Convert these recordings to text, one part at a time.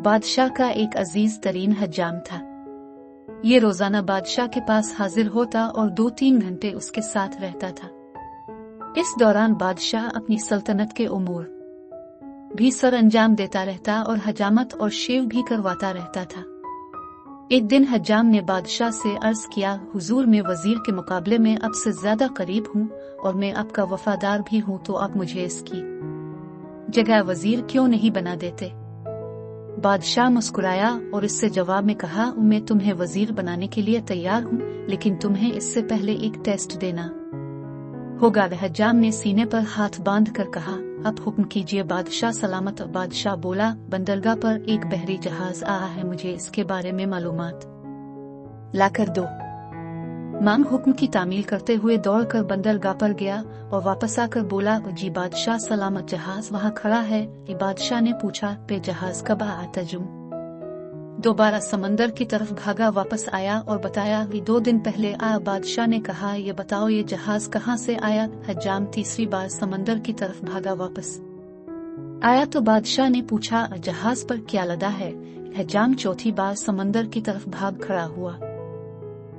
बादशाह का एक अजीज तरीन हज्जाम था। ये रोजाना बादशाह के पास हाजिर होता और 2-3 घंटे उसके साथ रहता था। इस दौरान बादशाह अपनी सल्तनत के उमूर भी सर अंजाम देता रहता और हजामत और शेव भी करवाता रहता था। एक दिन हज्जाम ने बादशाह से अर्ज किया, हुजूर मैं वजीर के मुकाबले में अब से ज्यादा करीब हूँ और मैं आपका वफादार भी हूँ, तो आप मुझे इसकी जगह वजीर क्यों नहीं बना देते? बादशाह मुस्कुराया और इससे जवाब में कहा, मैं तुम्हें वजीर बनाने के लिए तैयार हूँ, लेकिन तुम्हें इससे पहले एक टेस्ट देना होगा। हज्जाम ने सीने पर हाथ बांध कर कहा, अब हुक्म कीजिए बादशाह सलामत। बादशाह बोला, बंदरगाह पर एक बहरी जहाज आया है, मुझे इसके बारे में मालूमात लाकर दो। मांग हुक्म की तामील करते हुए दौड़कर बंदरगाह पर गया और वापस आकर बोला, जी बादशाह सलामत, जहाज वहाँ खड़ा है। बादशाह ने पूछा, पे जहाज कब आया? तजुम दोबारा समंदर की तरफ भागा, वापस आया और बताया, 2 दिन पहले आया। बादशाह ने कहा, ये बताओ ये जहाज कहाँ से आया? हज्जाम तीसरी बार समंदर की तरफ भागा, वापस आया तो बादशाह ने पूछा, जहाज पर क्या लदा है? हज्जाम चौथी बार समंदर की तरफ भाग खड़ा हुआ।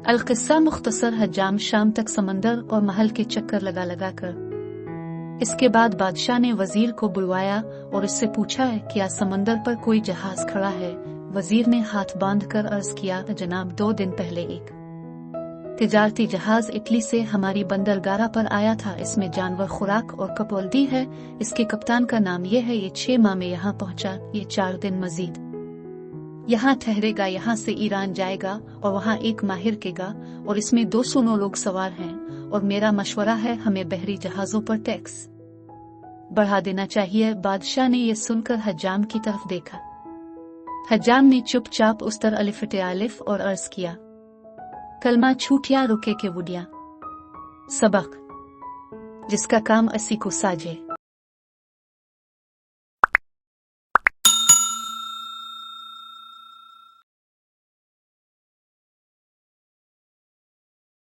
अलकिस्सा मुख्तसर, हज्जाम शाम तक समंदर और महल के चक्कर लगा लगा कर इसके बाद बादशाह ने वजीर को बुलवाया और इससे पूछा, क्या समंदर पर कोई जहाज खड़ा है? वजीर ने हाथ बांधकर अर्ज किया, जनाब 2 दिन पहले एक तिजारती जहाज इटली से हमारी बंदरगाह पर आया था। इसमें जानवर, खुराक और कपवल्दी है। इसके कप्तान का नाम ये है। ये 6 माह में यहाँ पहुँचा। ये 4 दिन मजीद यहाँ ठहरेगा, यहाँ से ईरान जाएगा और वहाँ 1 माह रुकेगा और इसमें 209 लोग सवार हैं। और मेरा मशवरा है, हमें बहरी जहाजों पर टैक्स बढ़ा देना चाहिए। बादशाह ने यह सुनकर हज्जाम की तरफ देखा। हज्जाम ने चुपचाप उस तर अलिफ आलिफ और अर्ज किया, कलमा छूटिया रुके के वुडिया। सबक जिसका काम 80 को साजे।